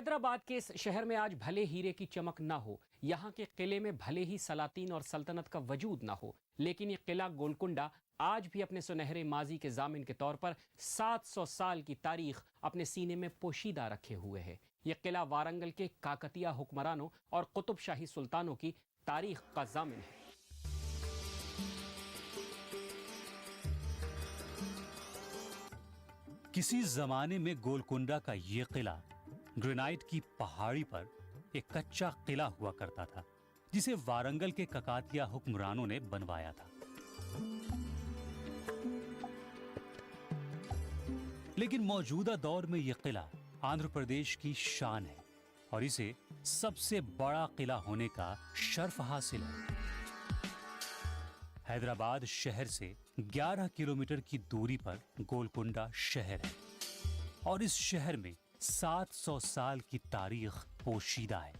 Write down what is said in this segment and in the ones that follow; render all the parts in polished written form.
हैदराबाद के इस शहर में आज भले हीरे की चमक ना हो, यहाँ के किले में भले ही सलातीन और सल्तनत का वजूद ना हो, लेकिन ये किला गोलकुंडा आज भी अपने सुनहरे माजी के जामिन के तौर पर 700 साल की तारीख अपने सीने में पोशीदा रखे हुए है। ये किला वारंगल के काकतिया हुक्मरानों और कुतुब शाही सुल्तानों की तारीख का जामिन है। किसी जमाने में गोलकुंडा का ये किला ग्रेनाइट की पहाड़ी पर एक कच्चा किला हुआ करता था, जिसे वारंगल के ककातिया हुक्मरानों ने बनवाया था। लेकिन मौजूदा दौर में यह किला आंध्र प्रदेश की शान है और इसे सबसे बड़ा किला होने का शर्फ हासिल है। हैदराबाद शहर से 11 किलोमीटर की दूरी पर गोलकुंडा शहर है और इस शहर में 700 साल की तारीख पोशीदा है।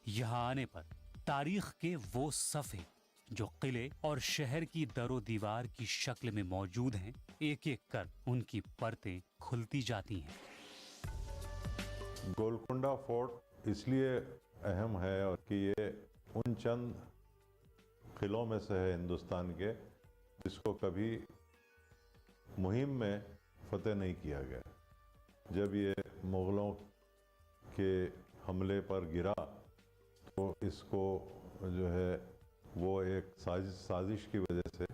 यहां आने पर तारीख के वो सफ़े जो किले और शहर की दरो दीवार की शक्ल में मौजूद हैं, एक एक कर उनकी परतें खुलती जाती हैं। गोलकुंडा फोर्ट इसलिए अहम है और कि ये उन चंद किलों में से है हिंदुस्तान के जिसको कभी मुहिम में फतेह नहीं किया गया। जब ये मुग़लों के हमले पर गिरा तो इसको जो है वो एक साजिश की वजह से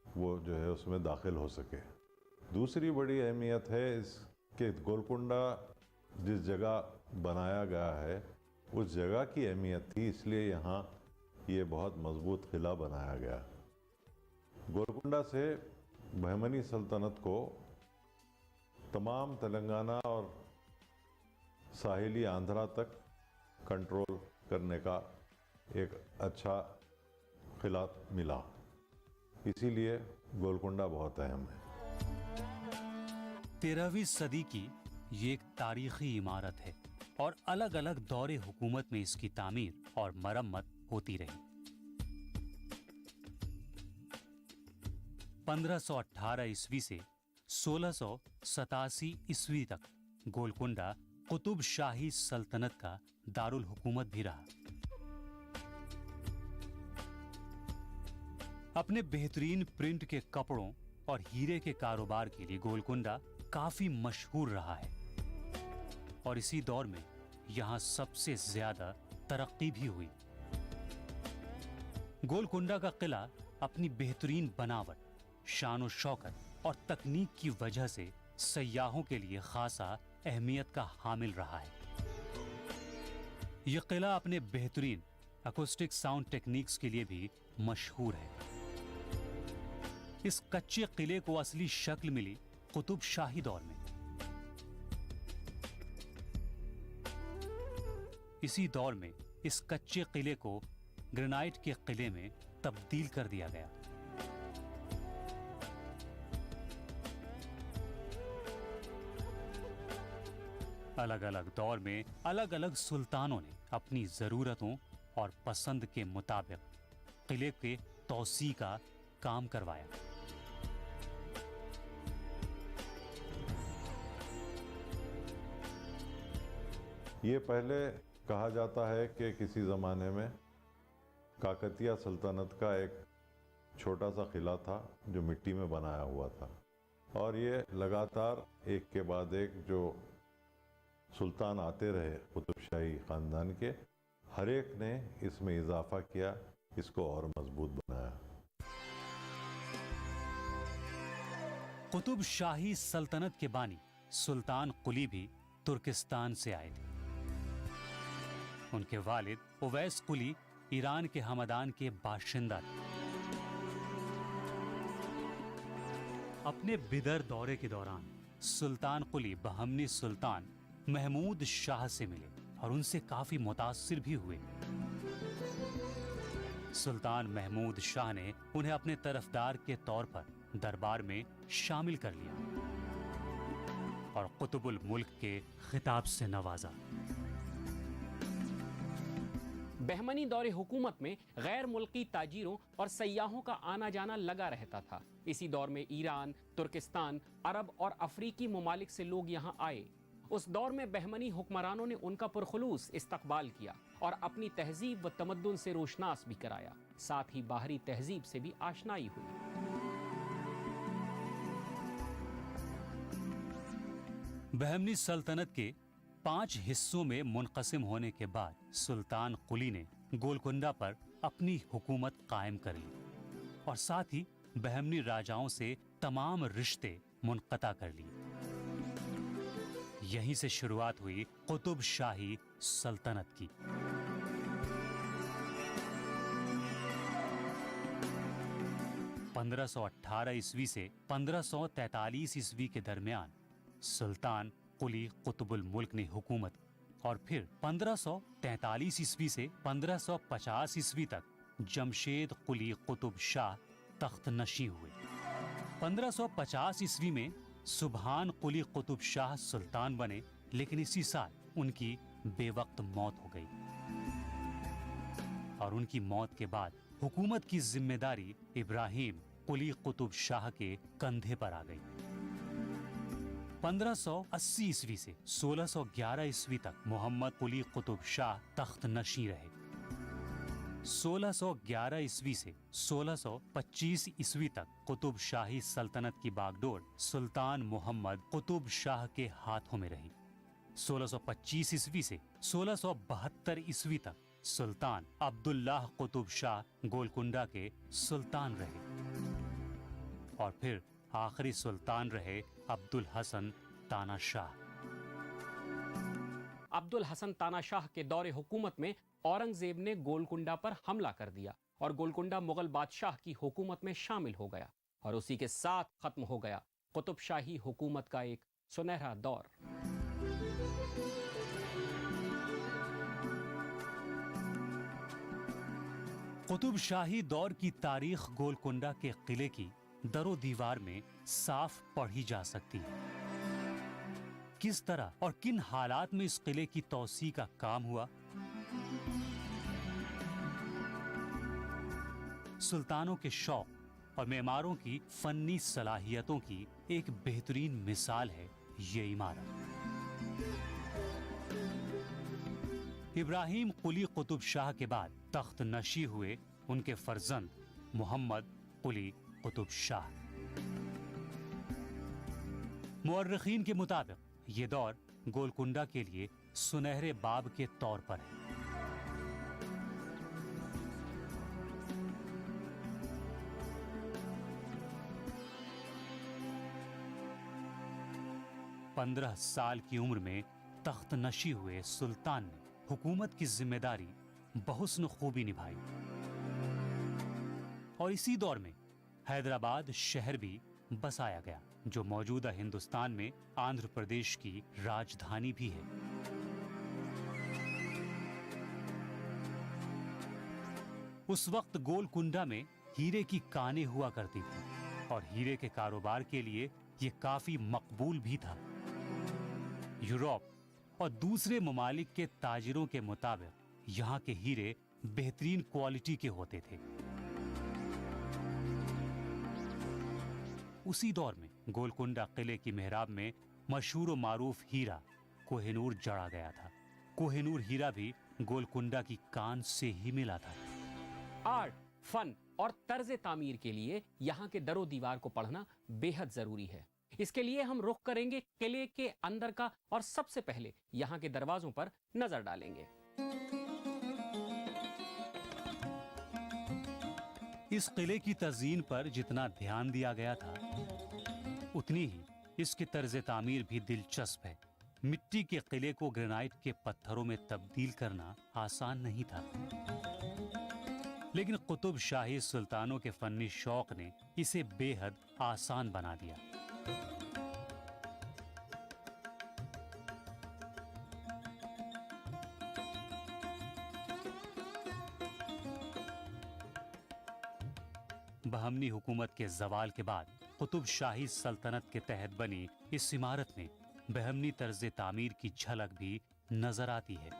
वो जो है उसमें दाखिल हो सके। दूसरी बड़ी अहमियत है इसके गोलकुंडा जिस जगह बनाया गया है उस जगह की अहमियत थी, इसलिए यहाँ ये बहुत मजबूत किला बनाया गया। गोलकुंडा से बहमनी सल्तनत को तमाम तेलंगाना और साहिली आंध्रा तक कंट्रोल करने का एक अच्छा किला मिला, इसीलिए गोलकुंडा बहुत अहम है। 13वीं सदी की ये एक तारीखी इमारत है और अलग अलग दौरे हुकूमत में इसकी तामीर और मरम्मत होती रही। 1518 ईस्वी से 1687 ईस्वी तक गोलकुंडा कुतुब शाही सल्तनत का दारुल हुकूमत भी रहा। अपने बेहतरीन प्रिंट के कपड़ों और हीरे के कारोबार के लिए गोलकुंडा काफी मशहूर रहा है और इसी दौर में यहां सबसे ज्यादा तरक्की भी हुई। गोलकुंडा का किला अपनी बेहतरीन बनावट, शान शौकत और तकनीक की वजह से सयाहों के लिए खासा अहमियत का हामिल रहा है। यह किला अपने बेहतरीन अकोस्टिक साउंड टेक्निक्स के लिए भी मशहूर है। इस कच्चे किले को असली शक्ल मिली कुतुब शाही दौर में। इसी दौर में इस कच्चे किले को ग्रेनाइट के किले में तब्दील कर दिया गया। अलग अलग दौर में अलग अलग सुल्तानों ने अपनी जरूरतों और पसंद के मुताबिक किले के तौसी का काम करवाया। ये पहले कहा जाता है कि किसी ज़माने में काकतिया सल्तनत का एक छोटा सा किला था जो मिट्टी में बनाया हुआ था और ये लगातार एक के बाद एक जो सुल्तान आते रहे कुतुबशाही ख़ानदान के, हर एक ने इसमें इजाफा किया, इसको और मजबूत बनाया। कुतुब शाही सल्तनत के बानी सुल्तान कुली भी तुर्किस्तान से आए थे। उनके वालिद उवैस कुली ईरान के हमदान के बाशिंदा थे। अपने बिदर दौरे के दौरान सुल्तान कुली बहमनी सुल्तान महमूद शाह से मिले और उनसे काफी मुतासिर भी हुए। सुल्तान महमूद शाह ने उन्हें अपने तरफदार के तौर पर दरबार में शामिल कर लिया और कुतुबुल मुल्क के खिताब से नवाजा। बहमनी दौरे हुकूमत में गैर मुल्की ताजिरों और सयाहों का आना जाना लगा रहता था। इसी दौर में ईरान, तुर्किस्तान, अरब और अफ्रीकी ममालिक से लोग यहाँ आए उस दौर में बहमनी हुक्मरानों ने उनका पुरखुलूस इस्तकबाल किया और अपनी तहजीब व तमद्दुन से रोशनास भी कराया, साथ ही बाहरी तहजीब से भी आशनाई हुई। बहमनी सल्तनत के 5 हिस्सों में मुनक़सिम होने के बाद सुल्तान कुली ने गोलकुंडा पर अपनी हुकूमत कायम कर ली और साथ ही बहमनी राजाओं से तमाम रिश्ते मुनक़ता कर लिए। यहीं से शुरुआत हुई कुतुब शाही सल्तनत की। (1518 ईस्वी से 1543 ईस्वी के दरमियान सुल्तान कुली कुतुबुल मुल्क ने हुकूमत और फिर 1543 ईस्वी से 1550 ईस्वी तक जमशेद कुली कुतुब शाह तख्त नशी हुए। 1550 ईस्वी में सुभान कुली कुतुब शाह सुल्तान बने, लेकिन इसी साल उनकी बेवक्त मौत हो गई और उनकी मौत के बाद हुकूमत की जिम्मेदारी इब्राहिम कुली कुतुब शाह के कंधे पर आ गई। 1580 ईस्वी से 1611 ईस्वी तक मोहम्मद कुली कुतुब शाह तख्त नशी रहे। 1611 ईस्वी से 1625 ईस्वी तक कुतुब शाही सल्तनत की बागडोर सुल्तान मोहम्मद कुतुब शाह के हाथों में रही। 1625 ईस्वी से 1672 ईस्वी तक सुल्तान अब्दुल्लाह कुतुब शाह गोलकुंडा के सुल्तान रहे और फिर आखिरी सुल्तान रहे अब्दुल हसन तानाशाह। अब्दुल हसन तानाशाह के दौरे हुकूमत में औरंगजेब ने गोलकुंडा पर हमला कर दिया और गोलकुंडा मुगल बादशाह की हुकूमत में शामिल हो गया और उसी के साथ खत्म हो गया कुतुब शाही हुकूमत का एक सुनहरा दौर। कुतुब शाही दौर की तारीख गोलकुंडा के किले की दरो दीवार में साफ पढ़ी जा सकती है। किस तरह और किन हालात में इस किले की तौसी का काम हुआ। सुल्तानों के शौक और मेमारों की फन्नी सलाहियतों की एक बेहतरीन मिसाल है ये इमारत। इब्राहिम कुली कुतुब शाह के बाद तख्त नशी हुए उनके फर्जंद मोहम्मद कुली कुतुब शाह। मुअर्रिखीन के मुताबिक ये दौर गोलकुंडा के लिए सुनहरे बाब के तौर पर है। पंद्रह साल की उम्र में तख्त नशी हुए सुल्तान ने हुकूमत की जिम्मेदारी बहुस्न खूबी निभाई और इसी दौर में हैदराबाद शहर भी बसाया गया, जो मौजूदा हिंदुस्तान में आंध्र प्रदेश की राजधानी भी है। उस वक्त गोलकुंडा में हीरे की कानें हुआ करती थी और हीरे के कारोबार के लिए ये काफी मकबूल भी था। यूरोप और दूसरे ममालिक के ताजिरों के मुताबिक यहाँ के हीरे बेहतरीन क्वालिटी के होते थे। उसी दौर में गोलकुंडा किले की मेहराब में मशहूर व मारूफ हीरा कोहिनूर जड़ा गया था। कोहिनूर हीरा भी गोलकुंडा की कान से ही मिला था। आर्ट, फन और तर्ज तामीर के लिए यहाँ के दरो दीवार को पढ़ना बेहद जरूरी है। इसके लिए हम रुख करेंगे किले के अंदर का और सबसे पहले यहाँ के दरवाजों पर नजर डालेंगे। इस किले की तज़ीन पर जितना ध्यान दिया गया था, उतनी ही इसकी तर्ज तामीर भी दिलचस्प है। मिट्टी के किले को ग्रेनाइट के पत्थरों में तब्दील करना आसान नहीं था, लेकिन कुतुब शाही सुल्तानों के फन्नी शौक ने इसे बेहद आसान बना दिया। बहमनी हुकूमत के जवाल के बाद कुतुब शाही सल्तनत के तहत बनी इस इमारत में बहमनी तर्ज तामीर की झलक भी नजर आती है।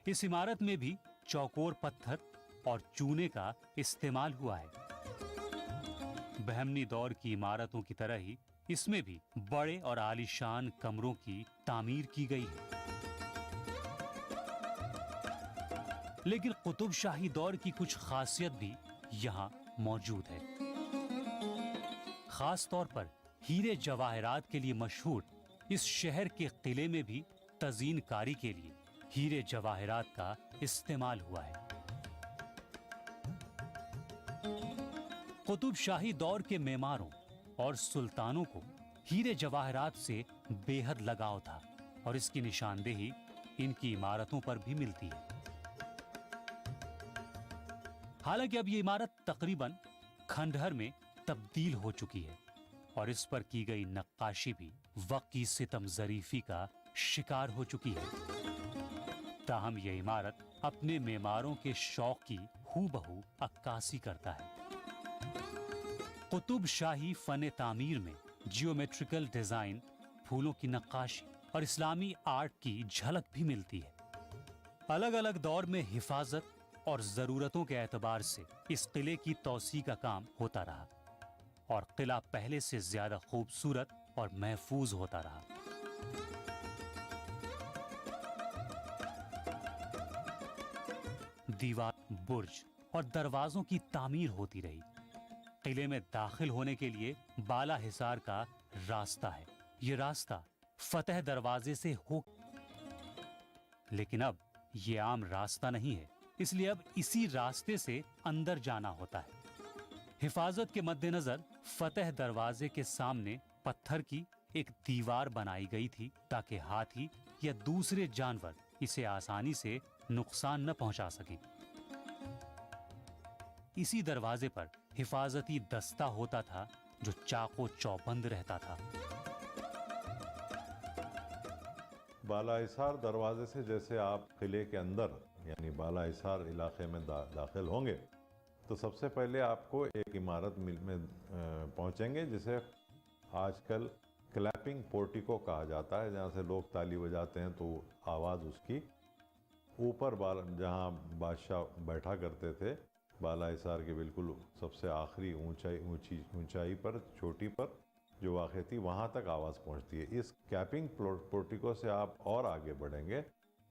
इस इमारत में भी चौकोर पत्थर और चूने का इस्तेमाल हुआ है। बहमनी दौर की इमारतों की तरह ही इसमें भी बड़े और आलीशान कमरों की तामीर की गई है। लेकिन कुतुब शाही दौर की कुछ खासियत भी यहाँ मौजूद है। खास तौर पर हीरे जवाहरात के लिए मशहूर इस शहर के किले में भी तज़ीन कारी के लिए हीरे जवाहरात का इस्तेमाल हुआ है। कुतुब शाही दौर के मेमारों और सुल्तानों को हीरे जवाहरात से बेहद लगाव था और इसकी निशानदेही इनकी इमारतों पर भी मिलती है। हालांकि अब ये इमारत तकरीबन खंडहर में तब्दील हो चुकी है और इस पर की गई नक्काशी भी वक्त की सितम ज़रीफी का शिकार हो चुकी है। ताहम यह इमारत अपने मेमारों के शौक की हूबहू अक्कासी करता है। कुतुब शाही फन तामीर में जियोमेट्रिकल डिजाइन, फूलों की नक्काशी और इस्लामी आर्ट की झलक भी मिलती है। अलग अलग दौर में हिफाजत और जरूरतों के एतबार से इस किले की तौसी का काम होता रहा और किला पहले से ज्यादा खूबसूरत और महफूज होता रहा। दीवार, बुर्ज और दरवाजों की तामीर होती रही। किले में दाखिल होने के लिए बाला हिसार का रास्ता है। ये रास्ता फतेह दरवाजे से हो, लेकिन अब ये आम रास्ता नहीं है, इसलिए अब इसी रास्ते से अंदर जाना होता है। हिफाजत के मद्देनजर फतेह दरवाजे के सामने पत्थर की एक दीवार बनाई गई थी ताकि हाथी या दूसरे जानवर इसे आसानी से नुकसान न पहुंचा सकें। इसी दरवाजे पर हिफाजती दस्ता होता था जो चाको चौबंद रहता था। बाला हिसार दरवाजे से जैसे आप किले के अंदर यानी बाला हिसार इलाके में दाखिल होंगे तो सबसे पहले आपको एक इमारत में पहुंचेंगे जिसे आजकल क्लैपिंग पोर्टिको कहा जाता है, जहाँ से लोग ताली बजाते हैं तो आवाज़ उसकी ऊपर जहाँ बादशाह बैठा करते थे बाला हिसार के बिल्कुल सबसे आखिरी ऊंचाई पर, चोटी पर जो वाक़ थी, वहाँ तक आवाज़ पहुँचती है। इस कैपिंग पोर्टिको से आप और आगे बढ़ेंगे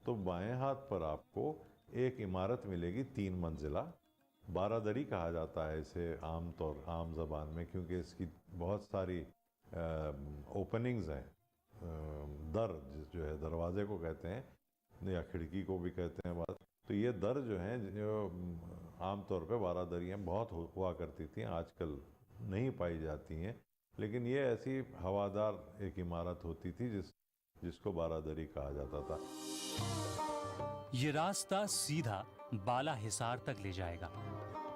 तो बाएं हाथ पर आपको एक इमारत मिलेगी 3 मंजिला। बारादरी कहा जाता है इसे आम ज़बान में, क्योंकि इसकी बहुत सारी ओपनिंग्स हैं। दर जो है दरवाजे को कहते हैं या खिड़की को भी कहते हैं। तो ये दर जो हैं जो आमतौर पे बारादरियाँ बहुत हुआ करती थी, आजकल नहीं पाई जाती हैं, लेकिन ये ऐसी हवादार एक इमारत होती थी जिसको बारादरी कहा जाता था। ये रास्ता सीधा बाला हिसार तक ले जाएगा।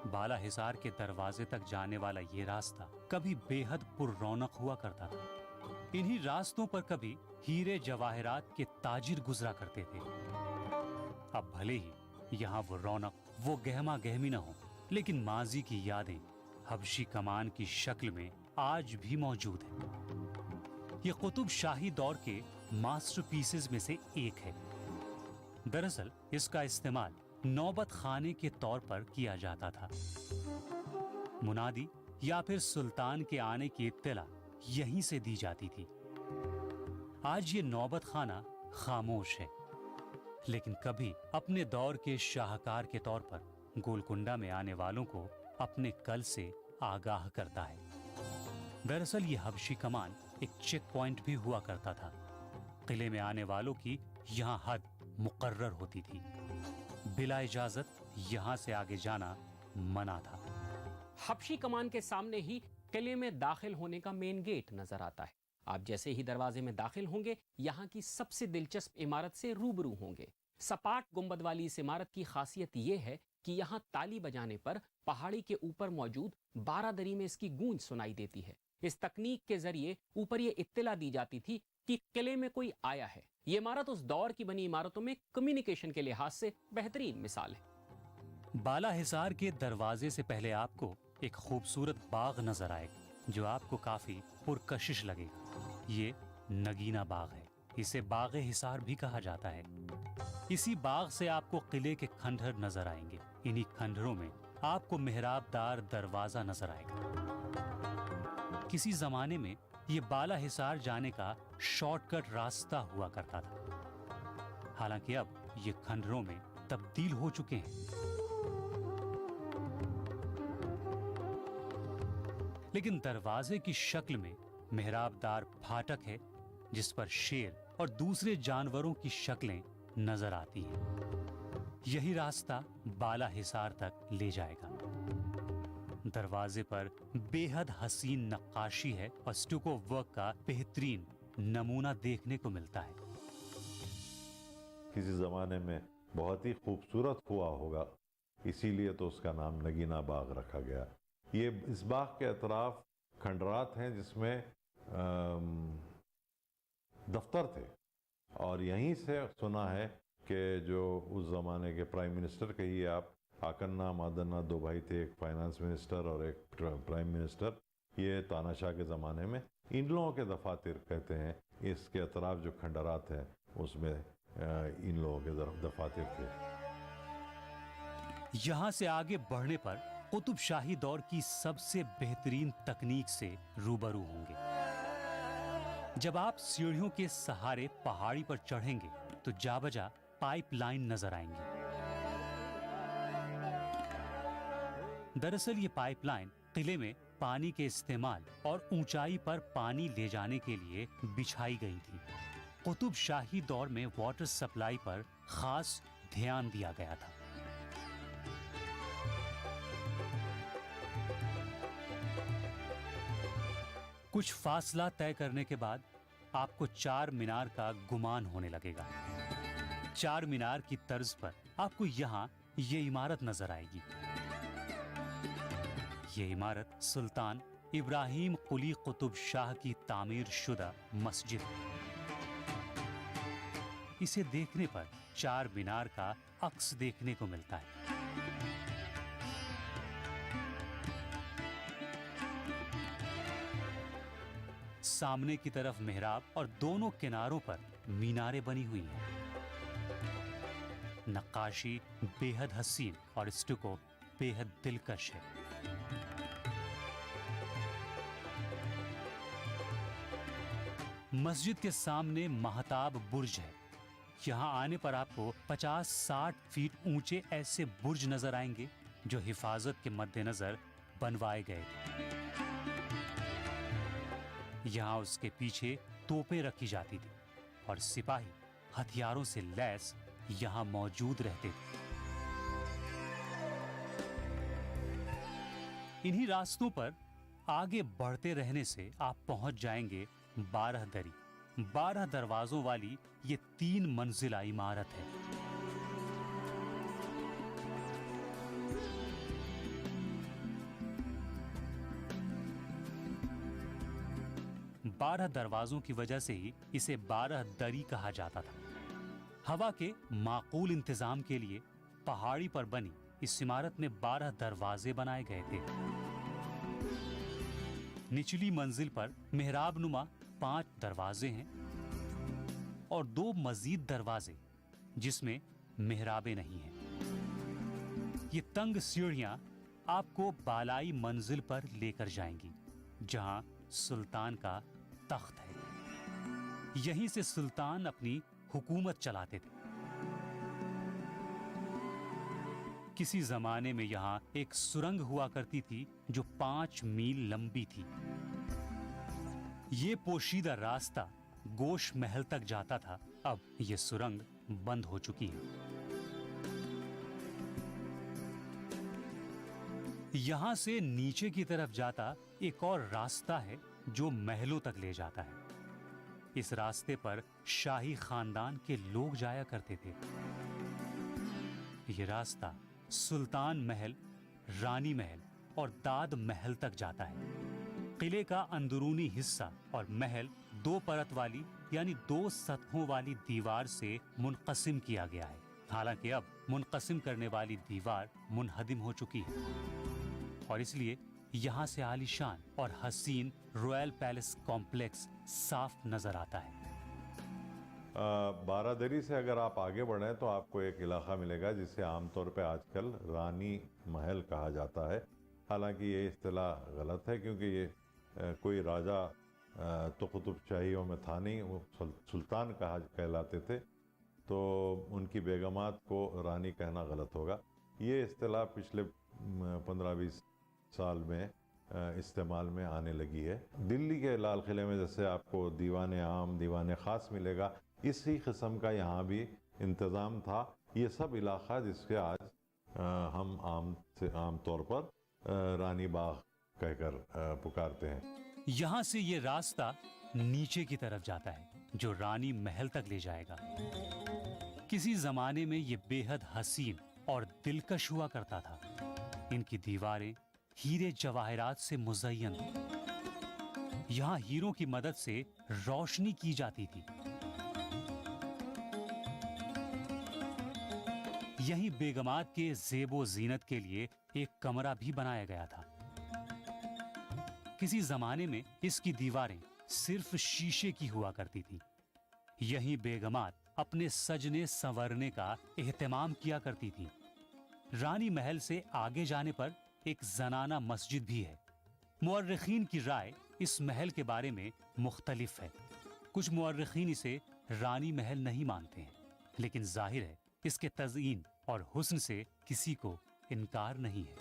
बाला हिसार के दरवाजे तक जाने वाला ये रास्ता कभी बेहद पुररौनक हुआ करता था। इन्हीं रास्तों पर कभी हीरे जवाहरात के ताजिर गुजरा करते थे। अब भले ही यहाँ वो रौनक, वो गहमा गहमी न हो, लेकिन माजी की यादें हबशी कमान की शक्ल में आज भी मौजूद है। ये कुतुब शाही दौर के मास्टरपीसेस में से एक है। दरअसल इसका इस्तेमाल नौबत खाने के तौर पर किया जाता था। मुनादी या फिर सुल्तान के आने की इत्तला यहीं से दी जाती थी। आज ये नौबत खाना खामोश है, लेकिन कभी अपने दौर के शाहकार के तौर पर गोलकुंडा में आने वालों को अपने कल से आगाह करता है। दरअसल ये हबशी कमान एक चेक पॉइंट भी हुआ करता था। किले में आने वालों की यहाँ हद मुकर्रर होती थी। बिला इजाजत यहाँ से आगे जाना मना था। हबशी कमान के सामने ही किले में दाखिल होने का मेन गेट नजर आता है। आप जैसे ही दरवाजे में दाखिल होंगे, यहाँ की सबसे दिलचस्प इमारत से रूबरू होंगे। सपाट गुंबद वाली इस इमारत की खासियत ये है कि यहाँ ताली बजाने पर पहाड़ी के ऊपर मौजूद बारादरी में इसकी गूंज सुनाई देती है। इस तकनीक के जरिए ऊपर ये इत्तला दी जाती थी कि किले में कोई आया है। ये इमारत उस दौर की बनी इमारतों में कम्युनिकेशन के लिहाज से बेहतरीन मिसाल है। बाला हिसार के दरवाजे से पहले आपको एक खूबसूरत बाग नजर आएगा जो आपको काफी पुरकशिश लगेगा। ये नगीना बाग है। इसे बाग हिसार भी कहा जाता है। इसी बाग से आपको किले के खंडहर नजर आएंगे। इन्हीं खंडरों में आपको मेहराबदार दरवाजा नजर आएगा। किसी जमाने में ये बाला हिसार जाने का शॉर्टकट रास्ता हुआ करता था। हालांकि अब ये खंडरों में तब्दील हो चुके हैं। लेकिन दरवाजे की शक्ल में मेहराबदार फाटक है जिस पर शेर और दूसरे जानवरों की शक्लें नजर आती हैं। यही रास्ता बाला हिसार तक ले जाएगा। दरवाजे पर बेहद हसीन नक्काशी है और स्टुको वर्क का बेहतरीन नमूना देखने को मिलता है। किसी ज़माने में बहुत ही खूबसूरत हुआ होगा, इसीलिए तो उसका नाम नगीना बाग रखा गया। ये इस बाग के अतराफ खंडरात हैं जिसमें दफ्तर थे, और यहीं से सुना है कि जो उस ज़माने के प्राइम मिनिस्टर कहिए आप, आकन्ना मादन्ना दो भाई थे, एक फाइनेंस मिनिस्टर और एक प्राइम मिनिस्टर। ये तानाशाह के ज़माने में इन लोगों के दफातर कहते हैं, इसके अतराफ जो खंडरात हैं उसमें इन लोगों के दफातर थे। यहां से आगे बढ़ने पर कुतुब शाही दौर की सबसे बेहतरीन तकनीक से रूबरू होंगे। जब आप सीढ़ियों के सहारे पहाड़ी पर चढ़ेंगे तो जाबजा पाइपलाइन नजर आएंगी। दरअसल ये पाइपलाइन किले में पानी के इस्तेमाल और ऊंचाई पर पानी ले जाने के लिए बिछाई गई थी। कुतुब शाही दौर में वाटर सप्लाई पर खास ध्यान दिया गया था। कुछ फासला तय करने के बाद आपको चार मीनार का गुमान होने लगेगा। चार मीनार की तर्ज पर आपको यहाँ ये इमारत नजर आएगी। ये इमारत सुल्तान इब्राहिम कुली कुतुब शाह की तामीर शुदा मस्जिद है। इसे देखने पर चार मीनार का अक्स देखने को मिलता है। सामने की तरफ मेहराब और दोनों किनारों पर मीनारें बनी हुई हैं। नक्काशी बेहद हसीन और स्टुको बेहद दिलकश है। मस्जिद के सामने महताब बुर्ज है। यहाँ आने पर आपको 50-60 फीट ऊंचे ऐसे बुर्ज नजर आएंगे जो हिफाजत के मद्देनजर बनवाए गए। यहाँ उसके पीछे तोपें रखी जाती थी और सिपाही हथियारों से लैस यहाँ मौजूद रहते थे। इन्हीं रास्तों पर आगे बढ़ते रहने से आप पहुंच जाएंगे 12 दरी। 12 दरवाजों वाली ये 3 मंजिला इमारत है। बारह दरवाजों की वजह से ही इसे 12 दरी कहा जाता था। हवा के माकूल इंतजाम के लिए पहाड़ी पर बनी इस इमारत में 12 दरवाजे बनाए गए थे। निचली मंजिल पर मेहराब नुमा 5 दरवाजे हैं और 2 मजीद दरवाजे जिसमें मेहराबें नहीं हैं। ये तंग सीढ़ियां आपको बालाई मंजिल पर लेकर जाएंगी जहां सुल्तान का तख्त है। यहीं से सुल्तान अपनी हुकूमत चलाते थे। किसी जमाने में यहाँ एक सुरंग हुआ करती थी जो 5 मील लंबी थी। ये पोशीदा रास्ता गोश महल तक जाता था। अब ये सुरंग बंद हो चुकी है। यहां से नीचे की तरफ जाता एक और रास्ता है जो महलों तक ले जाता है। इस रास्ते पर शाही खानदान के लोग जाया करते थे। यह रास्ता सुल्तान महल, रानी महल और दाद महल तक जाता है। किले का अंदरूनी हिस्सा और महल 2 परत वाली यानी 2 सतहों वाली दीवार से मुनक़सिम किया गया है। हालांकि अब मुनक़सिम करने वाली दीवार मुनहदिम हो चुकी है और इसलिए यहाँ से आलीशान और हसीन रॉयल पैलेस कॉम्प्लेक्स साफ नजर आता है। बारादरी से अगर आप आगे बढ़ें तो आपको एक इलाका मिलेगा जिसे आमतौर पे आजकल रानी महल कहा जाता है। हालांकि ये इस्तिलाह गलत है, क्योंकि ये कोई राजा तो कुतुबशाहियों में था नहीं, वो सुल्तान कहलाते थे, तो उनकी बेगमात को रानी कहना गलत होगा। ये इस्तिलाह पिछले 15-20 साल में इस्तेमाल में आने लगी है। दिल्ली के लाल किले में जैसे आपको दीवान आम, दीवान ख़ास मिलेगा, इसी किस्म का यहाँ भी इंतज़ाम था। ये सब इलाका जिसके आज हम आम तौर पर रानी बाग कहकर पुकारते हैं। यहाँ से ये रास्ता नीचे की तरफ जाता है जो रानी महल तक ले जाएगा। किसी जमाने में ये बेहद हसीन और दिलकश हुआ करता था। इनकी दीवारें हीरे जवाहरात से मुज़य्यन थी। यहाँ हीरों की मदद से रोशनी की जाती थी। यहीं बेगमात के ज़ेबो ज़ीनत के लिए एक कमरा भी बनाया गया था। किसी जमाने में इसकी दीवारें सिर्फ शीशे की हुआ करती थी। यहीं बेगमात अपने सजने संवरने का एहतमाम किया करती थी। रानी महल से आगे जाने पर एक जनाना मस्जिद भी है। मुअर्रिखीन की राय इस महल के बारे में मुख्तलिफ है। कुछ मुअर्रिखीन इसे रानी महल नहीं मानते हैं, लेकिन जाहिर है इसके तज़यीन और हुस्न से किसी को इनकार नहीं है।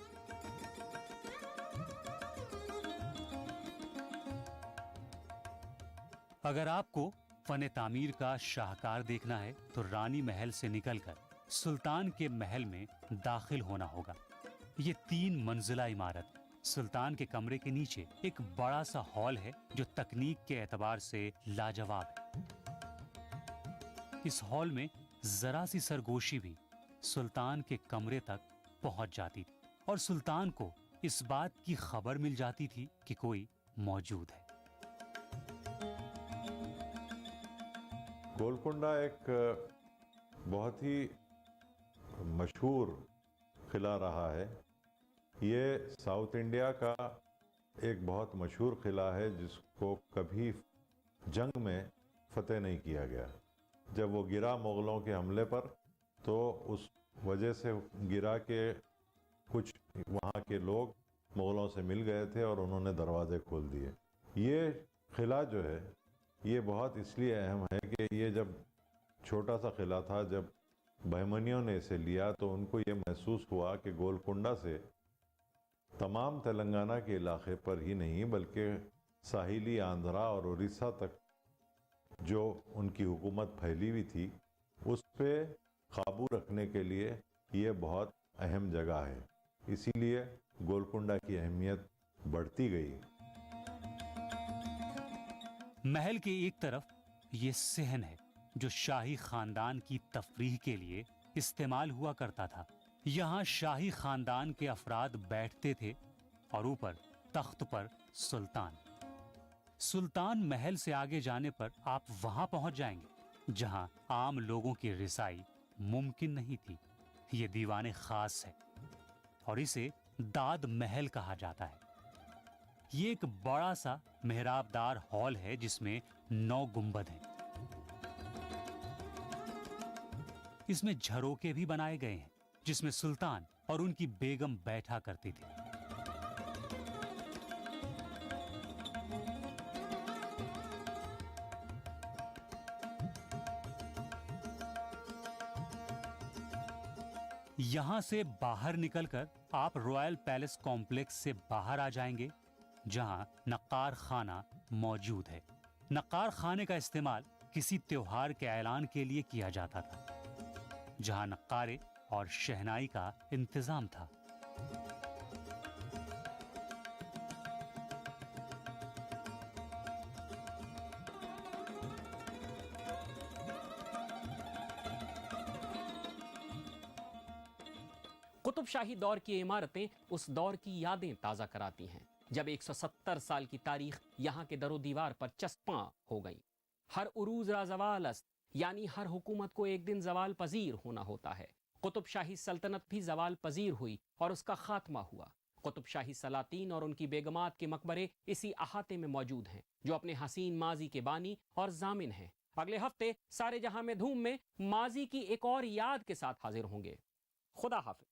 अगर आपको फन तामीर का शाहकार देखना है तो रानी महल से निकलकर सुल्तान के महल में दाखिल होना होगा। ये 3 मंजिला इमारत। सुल्तान के कमरे के नीचे एक बड़ा सा हॉल है जो तकनीक के एतबार से लाजवाब है। इस हॉल में जरा सी सरगोशी भी सुल्तान के कमरे तक पहुंच जाती थी और सुल्तान को इस बात की खबर मिल जाती थी कि कोई मौजूद है। गोलकुंडा एक बहुत ही मशहूर किला रहा है। ये साउथ इंडिया का एक बहुत मशहूर किला है जिसको कभी जंग में फतेह नहीं किया गया। जब वो गिरा मुग़लों के हमले पर, तो उस वजह से गिरा के कुछ वहाँ के लोग मुग़लों से मिल गए थे और उन्होंने दरवाजे खोल दिए। ये किला जो है ये बहुत इसलिए अहम है कि ये जब छोटा सा किला था, जब बहमनियों ने इसे लिया तो उनको ये महसूस हुआ कि गोलकुंडा से तमाम तेलंगाना के इलाके पर ही नहीं बल्कि साहिली आंध्रा और उड़ीसा तक जो उनकी हुकूमत फैली हुई थी उस पे काबू रखने के लिए ये बहुत अहम जगह है। इसीलिए गोलकुंडा की अहमियत बढ़ती गई। महल के एक तरफ ये सहन है जो शाही खानदान की तफरीह के लिए इस्तेमाल हुआ करता था। यहाँ शाही खानदान के अफराद बैठते थे और ऊपर तख्त पर सुल्तान। सुल्तान महल से आगे जाने पर आप वहां पहुंच जाएंगे जहां आम लोगों की रिसाई मुमकिन नहीं थी। ये दीवाने खास है और इसे दाद महल कहा जाता है। ये एक बड़ा सा मेहराबदार हॉल है जिसमें 9 गुंबद हैं। इसमें झरोके भी बनाए गए हैं जिसमें सुल्तान और उनकी बेगम बैठा करते थे। यहां से बाहर निकलकर आप रॉयल पैलेस कॉम्प्लेक्स से बाहर आ जाएंगे जहां नक्कार खाना मौजूद है। नक्कार खाने का इस्तेमाल किसी त्योहार के ऐलान के लिए किया जाता था, जहां नक्कारे और शहनाई का इंतजाम था। कुतुबशाही दौर की इमारतें उस दौर की यादें ताज़ा कराती हैं जब 170 साल की तारीख यहाँ के दरो दीवार पर चस्पा हो गई। हर उरूज रा ज़वाल अस्त, यानी हर हुकूमत को एक दिन ज़वाल पजीर होना होता है। कुतुबशाही सल्तनत भी ज़वाल पजीर हुई और उसका खात्मा हुआ। कुतुबशाही सलातीन और उनकी बेगमात के मकबरे इसी अहाते में मौजूद हैं जो अपने हसीन माजी के बानी और जामिन हैं। अगले हफ्ते सारे जहां में धूम में माजी की एक और याद के साथ हाजिर होंगे। खुदा हाफिज।